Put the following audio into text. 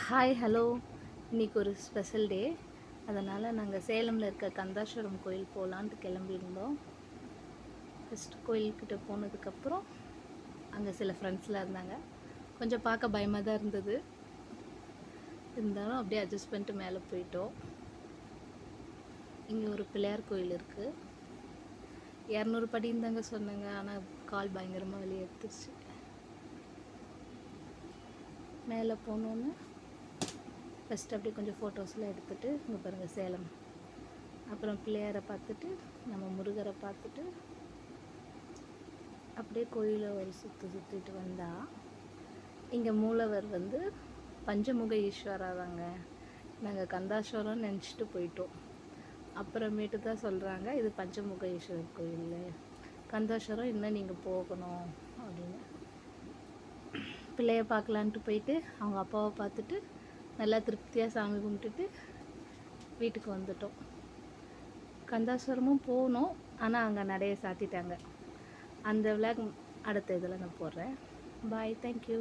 Hi hello. இன்றைக்கி ஒரு special day. அதனால் நாங்கள் சேலமில் இருக்க கந்தாஸ்வரம் கோயில் போகலான்ட்டு கிளம்பியிருந்தோம். ஃபஸ்ட்டு கோயில்கிட்ட போனதுக்கப்புறம் அங்கே சில ஃப்ரெண்ட்ஸ்லாம் இருந்தாங்க. கொஞ்சம் பார்க்க பயமாக தான் இருந்தது, இருந்தாலும் அப்படியே அட்ஜஸ்ட் பண்ணிட்டு மேலே போயிட்டோம். இங்கே ஒரு பிள்ளையார் கோயில் இருக்குது. 200 படின்னு தாங்க சொன்னாங்க, ஆனால் கால் பயங்கரமாக வெளியே எடுத்துருச்சு. மேலே போனோன்னு ஃபஸ்ட்டு அப்படியே கொஞ்சம் ஃபோட்டோஸ்லாம் எடுத்துகிட்டு, இங்கே பாருங்கள் சேலம், அப்புறம் பிள்ளையாரை பார்த்துட்டு நம்ம முருகரை பார்த்துட்டு அப்படியே கோயிலை ஒரு சுற்றிட்டு வந்தால் இங்கே மூலவர் வந்து பஞ்சமுக ஈஸ்வரா தாங்க. நாங்கள் கந்தாஸ்வரம் நினச்சிட்டு போயிட்டோம். அப்புறமேட்டு தான் சொல்கிறாங்க இது பஞ்சமுக ஈஸ்வரர் கோயில், கந்தாஸ்வரம் இன்னும் நீங்கள் போகணும் அப்படின்னு. பிள்ளைய பார்க்கலான்ட்டு போயிட்டு அவங்க அப்பாவை பார்த்துட்டு நல்லா திருப்தியாக சாமி கும்பிட்டுட்டு வீட்டுக்கு வந்துட்டோம். கந்தாஸ்வரமும் போனோம், ஆனால் அங்கே நடைய சாத்திட்டாங்க. அந்த விளாக் அடுத்த இதில் நான் போடுறேன். பாய், தேங்க்யூ.